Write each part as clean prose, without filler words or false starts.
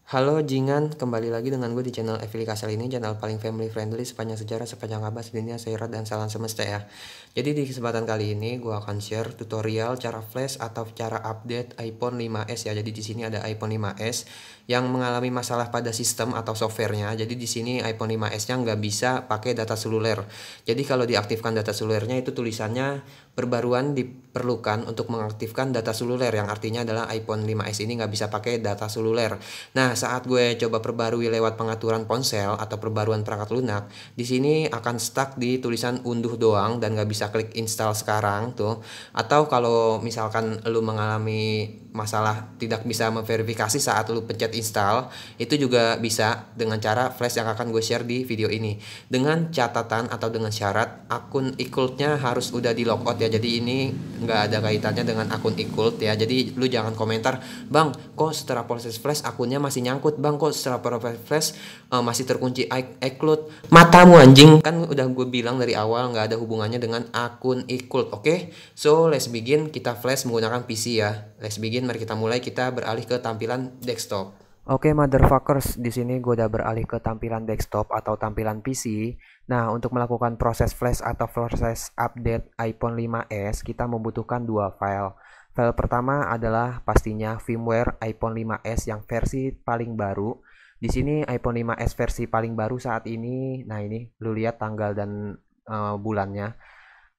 Halo Jingan, kembali lagi dengan gue di channel Evili Kasel ini, channel paling family friendly sepanjang sejarah, sepanjang abad, dunia, akhirat, dan salam semesta ya. Jadi di kesempatan kali ini gue akan share tutorial cara flash atau cara update iPhone 5s ya. Jadi di sini ada iPhone 5s yang mengalami masalah pada sistem atau softwarenya. Jadi di sini iPhone 5s-nya nggak bisa pakai data seluler. Jadi kalau diaktifkan data selulernya itu tulisannya perbaruan diperlukan untuk mengaktifkan data seluler, yang artinya adalah iPhone 5s ini nggak bisa pakai data seluler. Nah, saat gue coba perbarui lewat pengaturan ponsel atau perbaruan perangkat lunak, di sini akan stuck di tulisan unduh doang dan nggak bisa klik install sekarang tuh. Atau kalau misalkan lu mengalami masalah tidak bisa memverifikasi saat lu pencet install, itu juga bisa dengan cara flash yang akan gue share di video ini. Dengan catatan atau dengan syarat akun iCloud-nya harus udah di logout ya. Jadi ini nggak ada kaitannya dengan akun iCloud ya. Jadi lu jangan komentar, "Bang, kok setelah proses flash akunnya masih nyangkut, Bang, kok setelah proses flash masih terkunci iCloud." Matamu anjing, kan udah gue bilang dari awal nggak ada hubungannya dengan akun iCloud. Oke, so let's begin. Kita flash menggunakan PC ya. Let's begin, mari kita mulai. Kita beralih ke tampilan desktop. Oke, motherfuckers, di sini gue udah beralih ke tampilan desktop atau tampilan PC. Nah, untuk melakukan proses flash atau proses update iPhone 5s, kita membutuhkan dua file. File pertama adalah pastinya firmware iPhone 5s yang versi paling baru. Di sini iPhone 5s versi paling baru saat ini. Nah, ini lu lihat tanggal dan bulannya.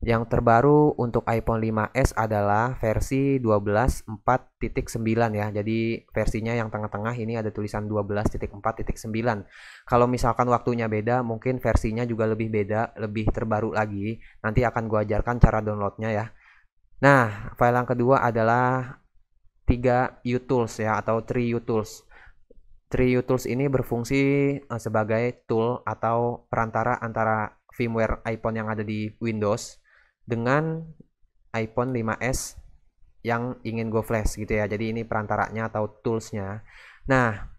Yang terbaru untuk iPhone 5s adalah versi 12.4.9 ya. Jadi versinya yang tengah-tengah ini ada tulisan 12.4.9. Kalau misalkan waktunya beda, mungkin versinya juga lebih beda, lebih terbaru lagi. Nanti akan gua ajarkan cara downloadnya ya. Nah, file yang kedua adalah 3 utools ya, atau 3 utools. 3 utools ini berfungsi sebagai tool atau perantara antara firmware iPhone yang ada di Windows dengan iPhone 5s yang ingin gue flash gitu ya. Jadi ini perantaranya atau toolsnya. Nah,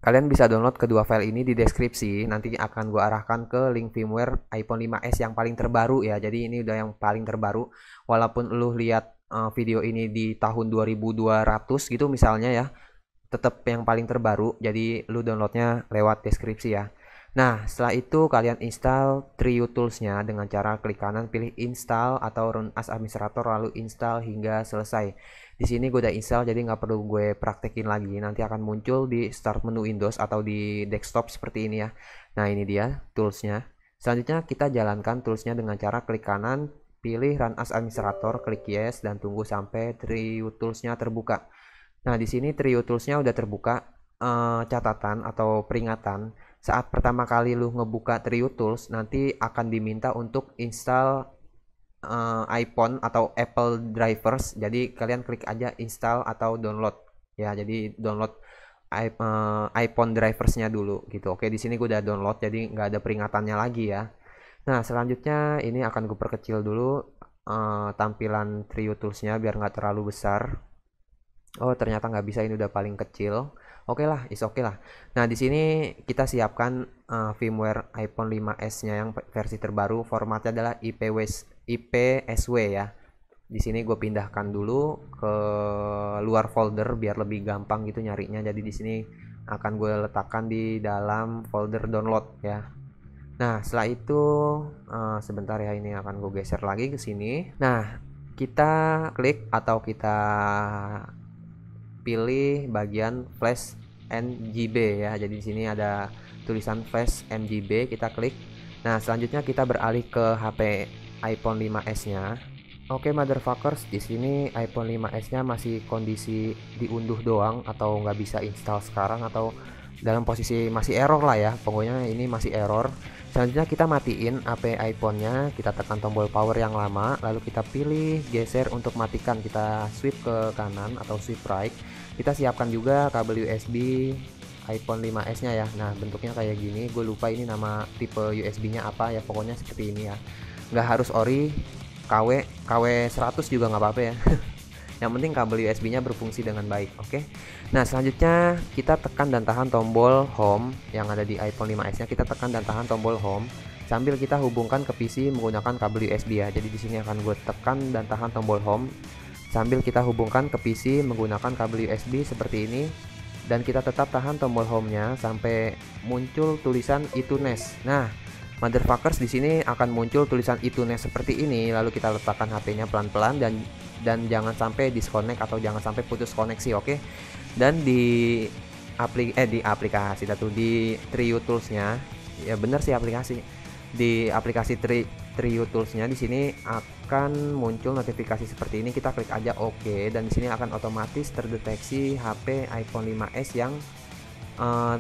kalian bisa download kedua file ini di deskripsi. Nanti akan gue arahkan ke link firmware iPhone 5s yang paling terbaru ya. Jadi ini udah yang paling terbaru. Walaupun lu lihat video ini di tahun 2200 gitu misalnya ya, tetap yang paling terbaru. Jadi lu downloadnya lewat deskripsi ya. Nah, setelah itu kalian install Trio Tools-nya dengan cara klik kanan pilih install atau run as administrator lalu install hingga selesai. Di sini gue udah install jadi nggak perlu gue praktekin lagi. Nanti akan muncul di start menu Windows atau di desktop seperti ini ya. Nah, ini dia toolsnya. Selanjutnya kita jalankan toolsnya dengan cara klik kanan, pilih run as administrator, klik yes dan tunggu sampai Trio Tools-nya terbuka. Nah, di sini Trio Tools-nya udah terbuka. Catatan atau peringatan, saat pertama kali lu ngebuka Trio Tools nanti akan diminta untuk install iPhone atau Apple drivers. Jadi kalian klik aja install atau download ya. Jadi download iPhone driversnya dulu gitu. Oke, di sini gue udah download jadi nggak ada peringatannya lagi ya. Nah, selanjutnya ini akan gue perkecil dulu tampilan Trio Toolsnya biar nggak terlalu besar. Oh, ternyata nggak bisa, ini udah paling kecil. Oke lah, is oke lah. Nah, di sini kita siapkan firmware iPhone 5s-nya yang versi terbaru. Formatnya adalah IPSW ya. Di sini gue pindahkan dulu ke luar folder biar lebih gampang gitu nyarinya. Jadi di sini akan gue letakkan di dalam folder download ya. Nah, setelah itu sebentar ya, ini akan gue geser lagi ke sini. Nah, kita klik atau kita pilih bagian flash NGB ya. Jadi di sini ada tulisan flash NGB, kita klik. Nah, selanjutnya kita beralih ke HP iPhone 5s-nya. Oke, motherfuckers, di sini iPhone 5s-nya masih kondisi diunduh doang atau nggak bisa install sekarang atau dalam posisi masih error lah ya. Pokoknya ini masih error. Selanjutnya kita matiin HP iPhone-nya, kita tekan tombol power yang lama, lalu kita pilih geser untuk matikan, kita swipe ke kanan atau swipe right. Kita siapkan juga kabel USB iPhone 5s-nya ya. Nah, bentuknya kayak gini, gue lupa ini nama tipe USB-nya apa ya, pokoknya seperti ini ya. Nggak harus ori, KW 100 juga nggak apa-apa ya. Yang penting kabel USB-nya berfungsi dengan baik. Oke. Nah, selanjutnya kita tekan dan tahan tombol home yang ada di iPhone 5s-nya. Kita tekan dan tahan tombol home sambil kita hubungkan ke PC menggunakan kabel USB ya. Jadi di sini akan gue tekan dan tahan tombol home sambil kita hubungkan ke PC menggunakan kabel USB seperti ini dan kita tetap tahan tombol home-nya sampai muncul tulisan iTunes. Nah, motherfuckers, di sini akan muncul tulisan iTunes seperti ini, lalu kita letakkan HP-nya pelan-pelan dan jangan sampai disconnect atau jangan sampai putus koneksi, oke? Dan di aplikasi di Trio Tools-nya, ya bener sih aplikasi. Di aplikasi Trio Tools-nya di sini akan muncul notifikasi seperti ini. Kita klik aja oke, dan di sini akan otomatis terdeteksi HP iPhone 5s yang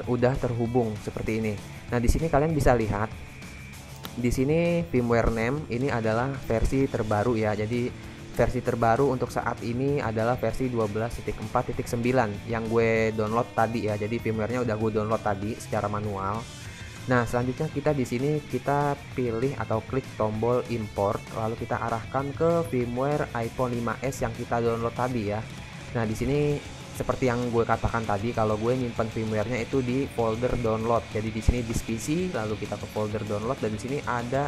udah terhubung seperti ini. Nah, di sini kalian bisa lihat di sini firmware name ini adalah versi terbaru ya. Jadi versi terbaru untuk saat ini adalah versi 12.4.9 yang gue download tadi ya. Jadi firmware-nya udah gue download tadi secara manual. Nah, selanjutnya kita di sini kita pilih atau klik tombol import, lalu kita arahkan ke firmware iPhone 5s yang kita download tadi ya. Nah, di sini seperti yang gue katakan tadi, kalau gue nyimpan firmware-nya itu di folder download. Jadi di sini di PC, lalu kita ke folder download, dan di sini ada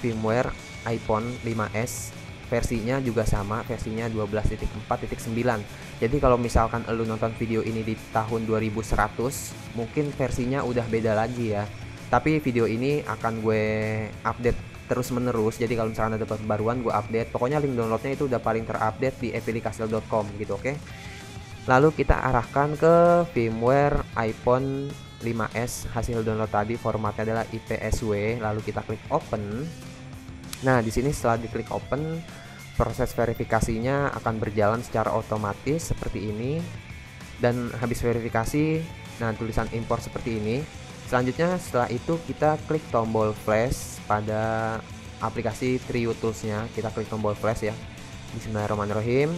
firmware iPhone 5s. Versinya juga sama, versinya 12.4.9. Jadi kalau misalkan lu nonton video ini di tahun 2100, mungkin versinya udah beda lagi ya. Tapi video ini akan gue update terus menerus. Jadi kalau misalkan ada perbaruan gue update. Pokoknya link downloadnya itu udah paling terupdate di evilicasel.com gitu, oke? Lalu kita arahkan ke firmware iPhone 5s hasil download tadi, formatnya adalah IPSW, lalu kita klik open. Nah, di sini setelah diklik open, proses verifikasinya akan berjalan secara otomatis seperti ini. Dan habis verifikasi, nah tulisan import seperti ini. Selanjutnya setelah itu kita klik tombol flash pada aplikasi Trio Tools-nya. Kita klik tombol flash ya. Bismillahirrahmanirrahim.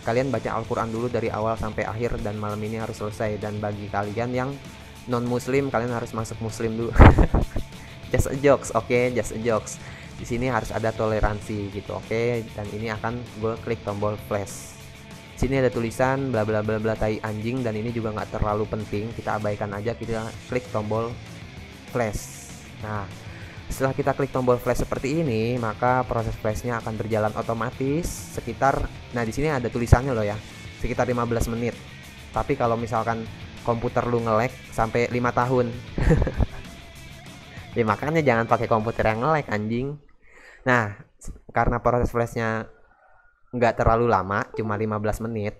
Kalian baca Al-Quran dulu dari awal sampai akhir, dan malam ini harus selesai. Dan bagi kalian yang non muslim, kalian harus masuk muslim dulu. Just a jokes, oke? Just a jokes. Di sini harus ada toleransi gitu, oke? Dan ini akan gue klik tombol flash. Sini ada tulisan bla bla bla bla tai anjing, dan ini juga nggak terlalu penting, kita abaikan aja. Kita klik tombol flash. Nah, setelah kita klik tombol flash seperti ini, maka proses flashnya akan berjalan otomatis sekitar, nah di sini ada tulisannya loh ya, sekitar 15 menit. Tapi kalau misalkan komputer lu nge-lag sampai 5 tahun, ya makanya jangan pakai komputer yang nge-lag anjing. Nah, karena proses flashnya nggak terlalu lama, cuma 15 menit,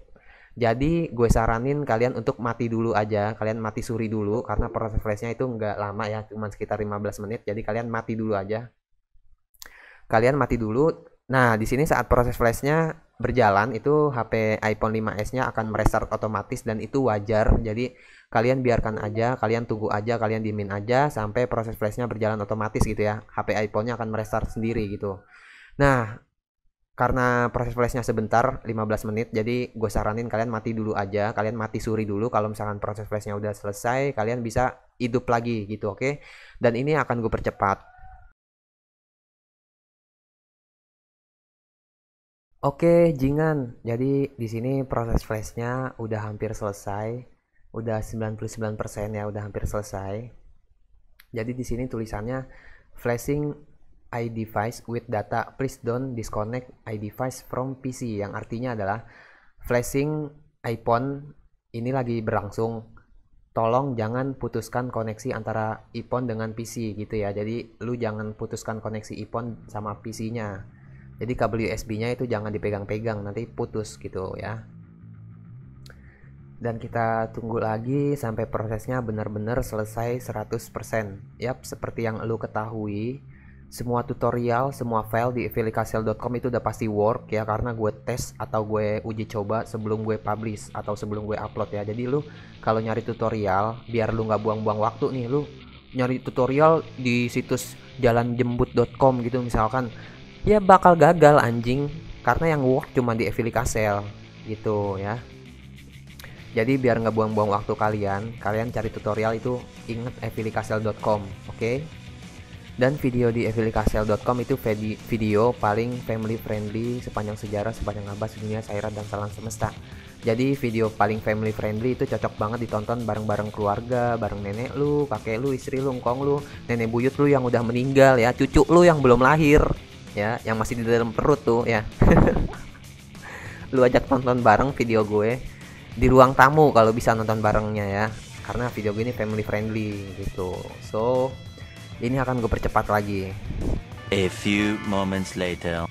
jadi gue saranin kalian untuk mati dulu aja. Kalian mati suri dulu, karena proses flashnya itu nggak lama ya, cuma sekitar 15 menit. Jadi kalian mati dulu aja. Kalian mati dulu. Nah, di sini saat proses flashnya berjalan, itu HP iPhone 5s-nya akan merestart otomatis, dan itu wajar. Jadi kalian biarkan aja, kalian tunggu aja, kalian diemin aja sampai proses flashnya berjalan otomatis gitu ya. HP iPhone-nya akan merestart sendiri gitu. Nah, karena proses flashnya sebentar, 15 menit, jadi gue saranin kalian mati dulu aja. Kalian mati suri dulu. Kalau misalkan proses flashnya udah selesai, kalian bisa hidup lagi gitu, oke? Dan ini akan gue percepat. Oke, jingan. Jadi di sini proses flashnya udah hampir selesai. Udah 99% ya, udah hampir selesai. Jadi di sini tulisannya flashing iDevice with data, please don't disconnect iDevice from PC, yang artinya adalah flashing iPhone ini lagi berlangsung, tolong jangan putuskan koneksi antara iPhone dengan PC gitu ya. Jadi lu jangan putuskan koneksi iPhone sama PC-nya. Jadi kabel USB-nya itu jangan dipegang-pegang, nanti putus gitu ya. Dan kita tunggu lagi sampai prosesnya benar-benar selesai 100%. Yap, seperti yang lu ketahui, semua tutorial, semua file di evilicasel.com itu udah pasti work ya, karena gue tes atau gue uji coba sebelum gue publish atau sebelum gue upload ya. Jadi lu kalau nyari tutorial, biar lu nggak buang-buang waktu nih, lu nyari tutorial di situs jalanjembut.com gitu misalkan, ya bakal gagal anjing, karena yang work cuma di evilicasel gitu ya. Jadi biar nggak buang-buang waktu kalian cari tutorial itu inget evilicasel.com, oke? Dan video di evilicasel.com itu video paling family friendly sepanjang sejarah, sepanjang abad dunia, Sairat dan Salam Semesta. Jadi video paling family friendly itu cocok banget ditonton bareng-bareng keluarga, bareng nenek lu, kakek lu, istri lu, engkong lu, nenek buyut lu yang udah meninggal ya, cucu lu yang belum lahir ya, yang masih di dalam perut tuh ya. Lu ajak tonton bareng video gue. di ruang tamu kalau bisa nonton barengnya ya, karena video gue ini family friendly gitu. So ini akan gue percepat lagi. A few moments later.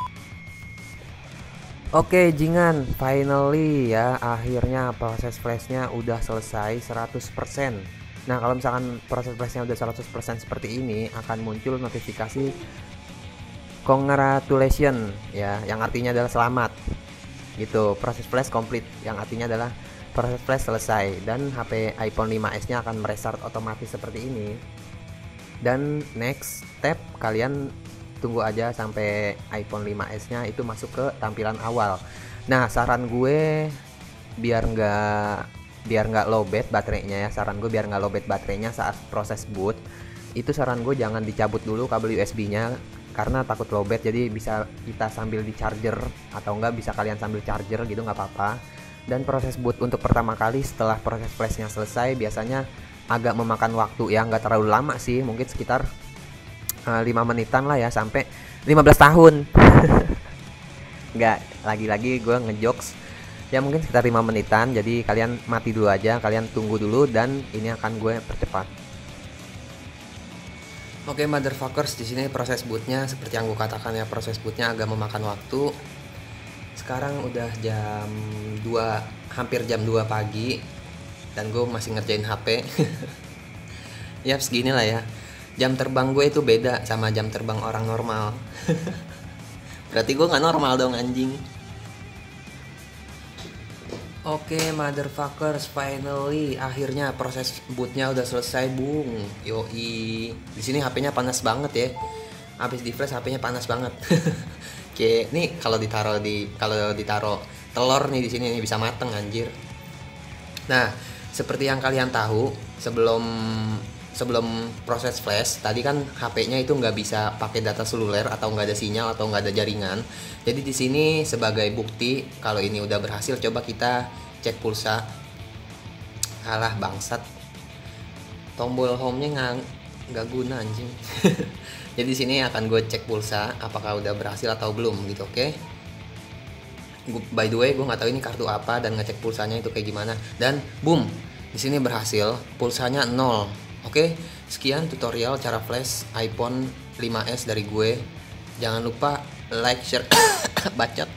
Oke Jingan, finally ya, akhirnya proses flashnya udah selesai 100%. Nah kalau misalkan proses flashnya udah 100% seperti ini, akan muncul notifikasi congratulations ya, yang artinya adalah selamat gitu. Proses flash complete, yang artinya adalah proses flash selesai, dan HP iPhone 5s nya akan merestart otomatis seperti ini. Dan next step, kalian tunggu aja sampai iPhone 5s nya itu masuk ke tampilan awal. Nah saran gue biar nggak lowbat baterainya ya, saran gue biar nggak lowbat baterainya saat proses boot, itu saran gue jangan dicabut dulu kabel USB nya, karena takut lowbat. Jadi bisa kita sambil di charger, atau enggak bisa kalian sambil charger gitu, nggak apa-apa. Dan proses boot untuk pertama kali setelah proses flashnya selesai biasanya agak memakan waktu ya, nggak terlalu lama sih, mungkin sekitar 5 menitan lah ya, sampai 15 tahun. Nggak, lagi-lagi gue ngejokes ya, mungkin sekitar 5 menitan. Jadi kalian mati dulu aja, kalian tunggu dulu, dan ini akan gue percepat. Oke motherfuckers, di sini proses bootnya seperti yang gue katakan ya, proses bootnya agak memakan waktu. Sekarang udah jam 2, hampir jam 2 pagi, dan gue masih ngerjain HP. Ya segini lah ya, jam terbang gue itu beda sama jam terbang orang normal. Berarti gue nggak normal dong anjing. Oke motherfuckers, finally akhirnya proses bootnya udah selesai bung. Yoi, di sini HP-nya panas banget ya, habis di flash HP-nya panas banget. Oke, nih kalau ditaruh telur nih di sini nih bisa mateng anjir. Nah, seperti yang kalian tahu, sebelum proses flash tadi kan HP-nya itu nggak bisa pakai data seluler, atau nggak ada sinyal, atau nggak ada jaringan. Jadi di sini sebagai bukti kalau ini udah berhasil, coba kita cek pulsa. Alah bangsat, tombol home-nya nggak guna anjing. Jadi sini akan gue cek pulsa apakah udah berhasil atau belum gitu. Oke. By the way, gue nggak tahu ini kartu apa dan ngecek pulsanya itu kayak gimana. Dan boom, di sini berhasil, pulsanya 0. Oke, sekian tutorial cara flash iPhone 5s dari gue. Jangan lupa like, share, bacot.